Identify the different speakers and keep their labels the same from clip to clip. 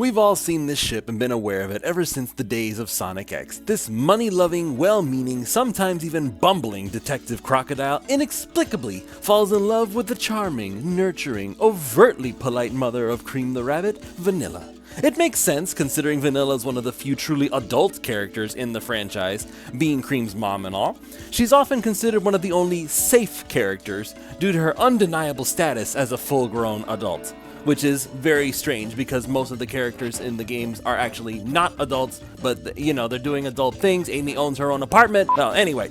Speaker 1: We've all seen this ship and been aware of it ever since the days of Sonic X. This money-loving, well-meaning, sometimes even bumbling Detective Crocodile inexplicably falls in love with the charming, nurturing, overtly polite mother of Cream the Rabbit, Vecnilla. It makes sense considering Vecnilla is one of the few truly adult characters in the franchise, being Cream's mom and all. She's often considered one of the only safe characters due to her undeniable status as a full-grown adult. Which is very strange because most of the characters in the games are actually not adults, but you know, they're doing adult things. Amy owns her own apartment. Well, anyway.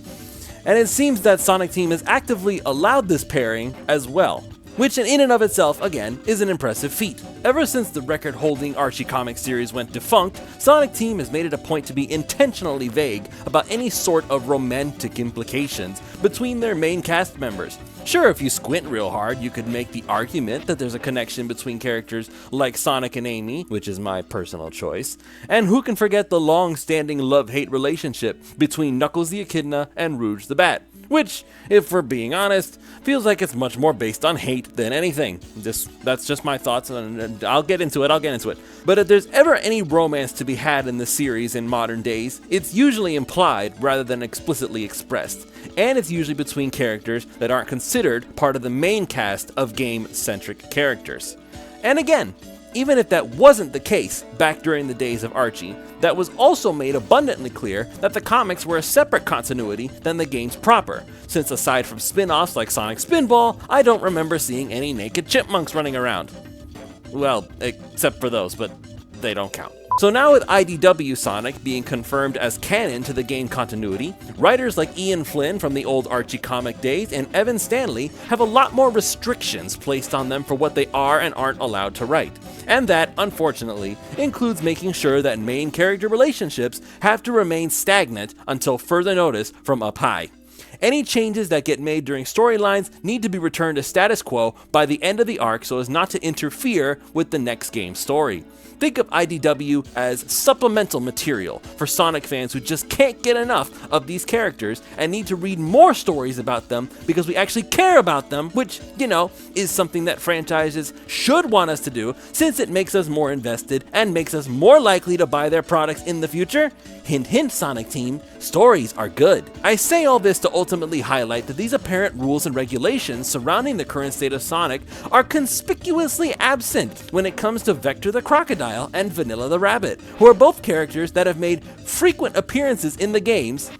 Speaker 1: And it seems that Sonic Team has actively allowed this pairing as well, which in and of itself, again, is an impressive feat. Ever since the record-holding Archie comic series went defunct, Sonic Team has made it a point to be intentionally vague about any sort of romantic implications between their main cast members. Sure, if you squint real hard, you could make the argument that there's a connection between characters like Sonic and Amy, which is my personal choice, and who can forget the long-standing love-hate relationship between Knuckles the Echidna and Rouge the Bat, which, if we're being honest, feels like it's much more based on hate than anything. That's just my thoughts, and I'll get into it. But if there's ever any romance to be had in the series in modern days, it's usually implied rather than explicitly expressed, and it's usually between characters that aren't considered part of the main cast of game-centric characters. And again, even if that wasn't the case back during the days of Archie, that was also made abundantly clear that the comics were a separate continuity than the games proper, since aside from spin-offs like Sonic Spinball, I don't remember seeing any naked chipmunks running around. Well, except for those, but they don't count. So now with IDW Sonic being confirmed as canon to the game continuity, writers like Ian Flynn from the old Archie comic days and Evan Stanley have a lot more restrictions placed on them for what they are and aren't allowed to write. And that, unfortunately, includes making sure that main character relationships have to remain stagnant until further notice from up high. Any changes that get made during storylines need to be returned to status quo by the end of the arc so as not to interfere with the next game's story. Think of IDW as supplemental material for Sonic fans who just can't get enough of these characters and need to read more stories about them because we actually care about them, which, you know, is something that franchises should want us to do since it makes us more invested and makes us more likely to buy their products in the future. Hint hint, Sonic Team, stories are good. I say all this to ultimately highlight that these apparent rules and regulations surrounding the current state of Sonic are conspicuously absent when it comes to Vector the Crocodile and Vecnilla the Rabbit, who are both characters that have made frequent appearances in the games.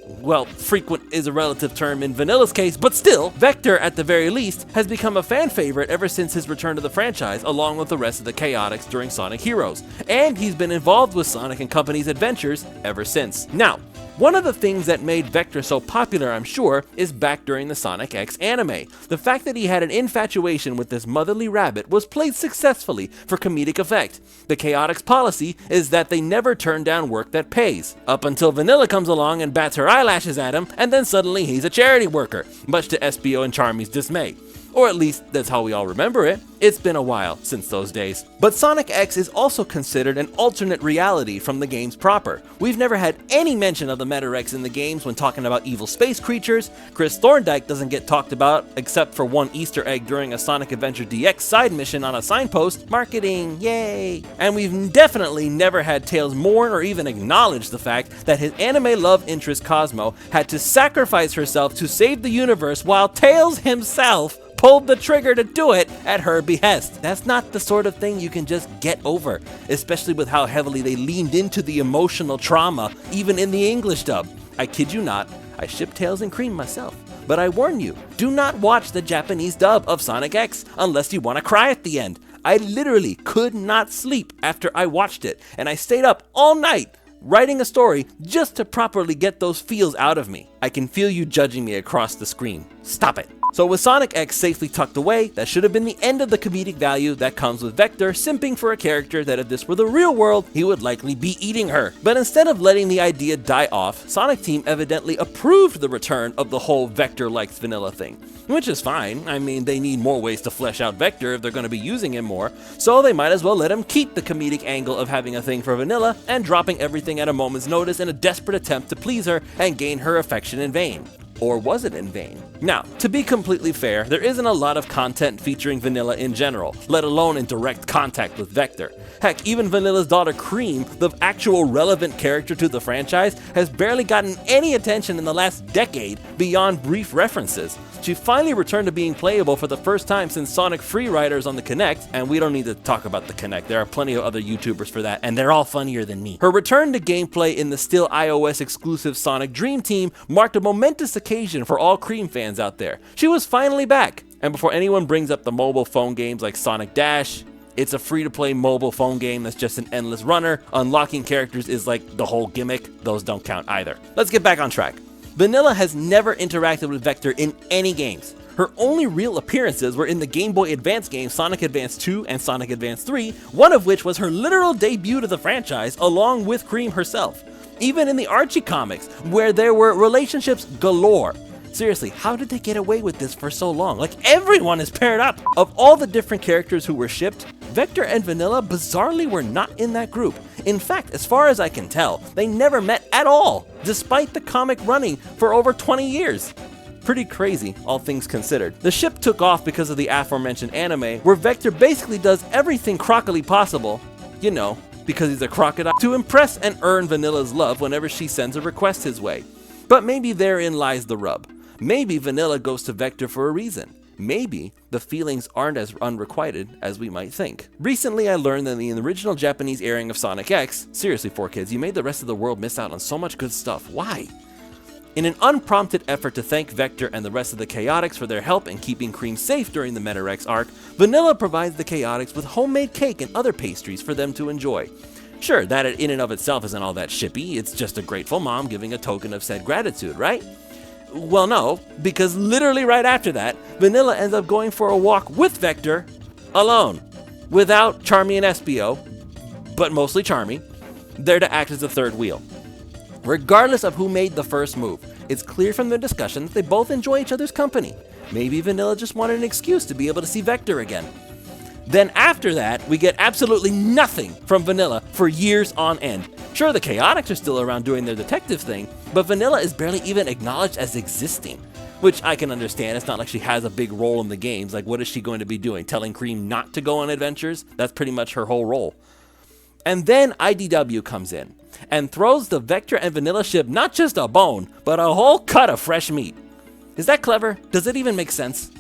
Speaker 1: Well, frequent is a relative term in Vecnilla's case, but still, Vector, at the very least, has become a fan favorite ever since his return to the franchise, along with the rest of the Chaotix during Sonic Heroes, and he's been involved with Sonic and Company's adventures ever since. Now, one of the things that made Vector so popular, I'm sure, is back during the Sonic X anime. The fact that he had an infatuation with this motherly rabbit was played successfully for comedic effect. The Chaotix policy is that they never turn down work that pays, up until Vecnilla comes along and bats her eyelashes at him, and then suddenly he's a charity worker, much to Espio and Charmy's dismay. Or at least, that's how we all remember it. It's been a while since those days. But Sonic X is also considered an alternate reality from the games proper. We've never had any mention of the Meta-Rex in the games when talking about evil space creatures. Chris Thorndike doesn't get talked about except for one Easter egg during a Sonic Adventure DX side mission on a signpost. Marketing, yay! And we've definitely never had Tails mourn or even acknowledge the fact that his anime love interest Cosmo had to sacrifice herself to save the universe while Tails himself pulled the trigger to do it at her behest. That's not the sort of thing you can just get over, especially with how heavily they leaned into the emotional trauma, even in the English dub. I kid you not, I ship Tails and Cream myself. But I warn you, do not watch the Japanese dub of Sonic X unless you want to cry at the end. I literally could not sleep after I watched it, and I stayed up all night writing a story just to properly get those feels out of me. I can feel you judging me across the screen. Stop it. So with Sonic X safely tucked away, that should have been the end of the comedic value that comes with Vector simping for a character that if this were the real world, he would likely be eating her. But instead of letting the idea die off, Sonic Team evidently approved the return of the whole Vector likes Vecnilla thing. Which is fine. I mean, they need more ways to flesh out Vector if they're going to be using him more, so they might as well let him keep the comedic angle of having a thing for Vecnilla and dropping everything at a moment's notice in a desperate attempt to please her and gain her affection in vain. Or was it in vain? Now, to be completely fair, there isn't a lot of content featuring Vecnilla in general, let alone in direct contact with Vector. Heck, even Vecnilla's daughter Cream, the actual relevant character to the franchise, has barely gotten any attention in the last decade beyond brief references. She finally returned to being playable for the first time since Sonic Freeriders on the Kinect, and we don't need to talk about the Kinect, there are plenty of other YouTubers for that, and they're all funnier than me. Her return to gameplay in the still iOS exclusive Sonic Dream Team marked a momentous occasion for all Cream fans out there. She was finally back, and before anyone brings up the mobile phone games like Sonic Dash, it's a free-to-play mobile phone game that's just an endless runner. Unlocking characters is like the whole gimmick. Those don't count either. Let's get back on track. Vecnilla has never interacted with Vector in any games. Her only real appearances were in the Game Boy Advance games Sonic Advance 2 and Sonic Advance 3, one of which was her literal debut to the franchise along with Cream herself. Even in the Archie comics, where there were relationships galore. Seriously, how did they get away with this for so long? Like, everyone is paired up! Of all the different characters who were shipped, Vector and Vecnilla bizarrely were not in that group. In fact, as far as I can tell, they never met at all, despite the comic running for over 20 years. Pretty crazy, all things considered. The ship took off because of the aforementioned anime, where Vector basically does everything Crocodile possible, you know, because he's a crocodile, to impress and earn Vecnilla's love whenever she sends a request his way. But maybe therein lies the rub. Maybe Vecnilla goes to Vector for a reason. Maybe the feelings aren't as unrequited as we might think. Recently I learned that in the original Japanese airing of Sonic X, seriously 4Kids, you made the rest of the world miss out on so much good stuff. Why? In an unprompted effort to thank Vector and the rest of the Chaotix for their help in keeping Cream safe during the Metarex arc, Vecnilla provides the Chaotix with homemade cake and other pastries for them to enjoy. Sure, that in and of itself isn't all that shippy, it's just a grateful mom giving a token of said gratitude, right? Well, no, because literally right after that, Vecnilla ends up going for a walk with Vector alone, without Charmy and Espio, but mostly Charmy, there to act as a third wheel. Regardless of who made the first move, it's clear from their discussion that they both enjoy each other's company. Maybe Vecnilla just wanted an excuse to be able to see Vector again. Then after that, we get absolutely nothing from Vecnilla for years on end. Sure, the Chaotix are still around doing their detective thing, but Vecnilla is barely even acknowledged as existing. Which I can understand, it's not like she has a big role in the games, like what is she going to be doing? Telling Cream not to go on adventures? That's pretty much her whole role. And then IDW comes in, and throws the Vector and Vecnilla ship not just a bone, but a whole cut of fresh meat. Is that clever? Does it even make sense?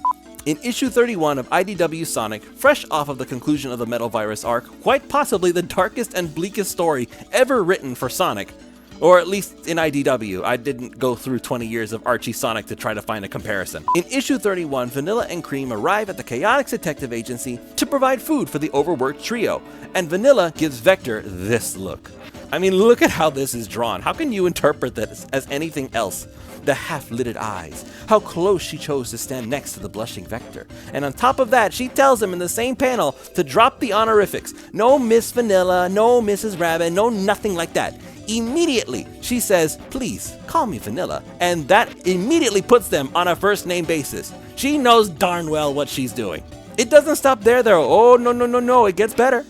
Speaker 1: In issue 31 of IDW Sonic, fresh off of the conclusion of the Metal Virus arc, quite possibly the darkest and bleakest story ever written for Sonic, or at least in IDW. I didn't go through 20 years of Archie Sonic to try to find a comparison. In issue 31, Vecnilla and Cream arrive at the Chaotix Detective Agency to provide food for the overworked trio, and Vecnilla gives Vector this look. I mean, look at how this is drawn. How can you interpret this as anything else? The half-lidded eyes, how close she chose to stand next to the blushing Vector. And on top of that, she tells him in the same panel to drop the honorifics. No Miss Vecnilla, no Mrs. Rabbit, no nothing like that. Immediately, she says, please, call me Vecnilla. And that immediately puts them on a first-name basis. She knows darn well what she's doing. It doesn't stop there though. Oh, no, it gets better.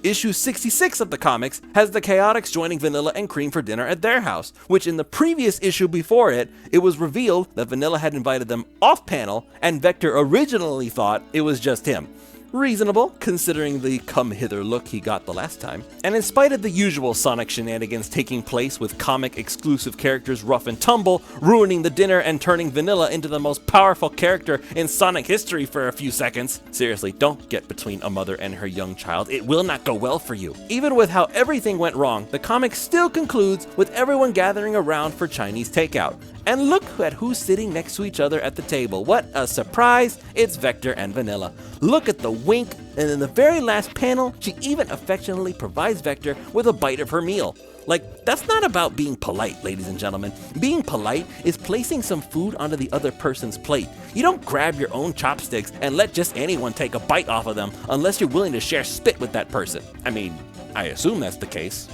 Speaker 1: Issue 66 of the comics has the Chaotix joining Vecnilla and Cream for dinner at their house, which in the previous issue before it was revealed that Vecnilla had invited them off-panel, and Vector originally thought it was just him. Reasonable, considering the come-hither look he got the last time. And in spite of the usual Sonic shenanigans taking place with comic-exclusive characters rough and tumble, ruining the dinner and turning Vecnilla into the most powerful character in Sonic history for a few seconds. Seriously, don't get between a mother and her young child. It will not go well for you. Even with how everything went wrong, the comic still concludes with everyone gathering around for Chinese takeout. And look at who's sitting next to each other at the table. What a surprise! It's Vector and Vecnilla. Look at the wink, and in the very last panel, she even affectionately provides Vector with a bite of her meal. Like, that's not about being polite, ladies and gentlemen. Being polite is placing some food onto the other person's plate. You don't grab your own chopsticks and let just anyone take a bite off of them unless you're willing to share spit with that person. I mean, I assume that's the case.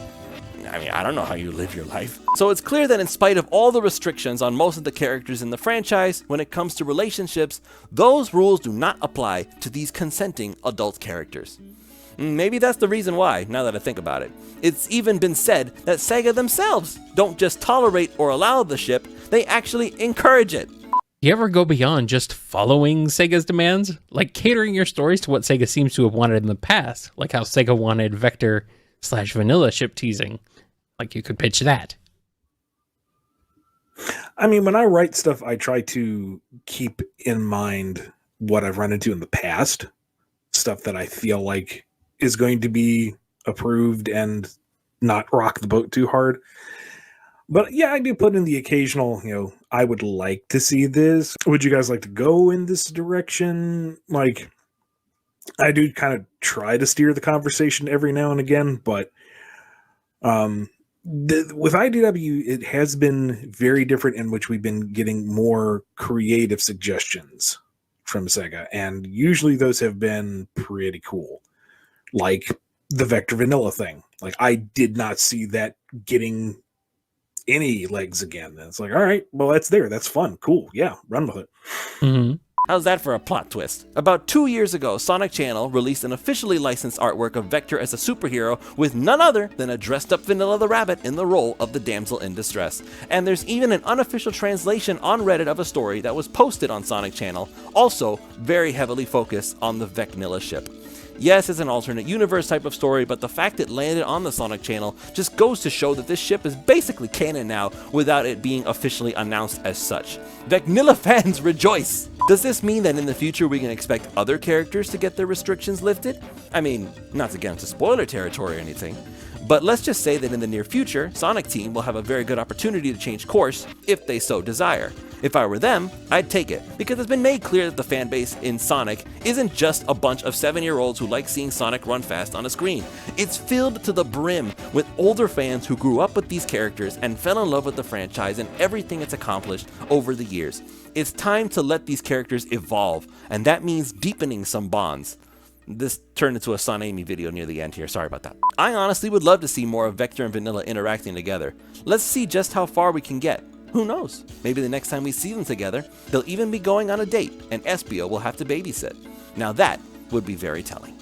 Speaker 1: I don't know how you live your life. So it's clear that in spite of all the restrictions on most of the characters in the franchise, when it comes to relationships, those rules do not apply to these consenting adult characters. Maybe that's the reason why, now that I think about it. It's even been said that Sega themselves don't just tolerate or allow the ship, they actually encourage it.
Speaker 2: You ever go beyond just following Sega's demands? Like catering your stories to what Sega seems to have wanted in the past, like how Sega wanted Vector/Vanilla ship teasing. Like you could pitch that.
Speaker 3: I mean, when I write stuff, I try to keep in mind what I've run into in the past, stuff that I feel like is going to be approved and not rock the boat too hard. But yeah, I do put in the occasional, I would like to see this. Would you guys like to go in this direction? Like, I do kind of try to steer the conversation every now and again, but with IDW, it has been very different, in which we've been getting more creative suggestions from Sega, and usually those have been pretty cool. Like the Vector Vanilla thing. Like, I did not see that getting any legs again. And it's like, all right, well, that's there. That's fun. Cool. Yeah, run with it.
Speaker 2: Mm-hmm.
Speaker 1: How's that for a plot twist? About 2 years ago, Sonic Channel released an officially licensed artwork of Vector as a superhero with none other than a dressed-up Vanilla the Rabbit in the role of the damsel in distress. And there's even an unofficial translation on Reddit of a story that was posted on Sonic Channel, also very heavily focused on the Vecnilla ship. Yes, it's an alternate universe type of story, but the fact it landed on the Sonic Channel just goes to show that this ship is basically canon now without it being officially announced as such. Vecnilla fans rejoice! Does this mean that in the future we can expect other characters to get their restrictions lifted? I mean, not to get into spoiler territory or anything, but let's just say that in the near future, Sonic Team will have a very good opportunity to change course if they so desire. If I were them, I'd take it, because it's been made clear that the fanbase in Sonic isn't just a bunch of 7-year-olds who like seeing Sonic run fast on a screen. It's filled to the brim with older fans who grew up with these characters and fell in love with the franchise and everything it's accomplished over the years. It's time to let these characters evolve, and that means deepening some bonds. This turned into a Son Amy video near the end here, sorry about that. I honestly would love to see more of Vector and Vanilla interacting together. Let's see just how far we can get. Who knows? Maybe the next time we see them together, they'll even be going on a date and Espio will have to babysit. Now that would be very telling.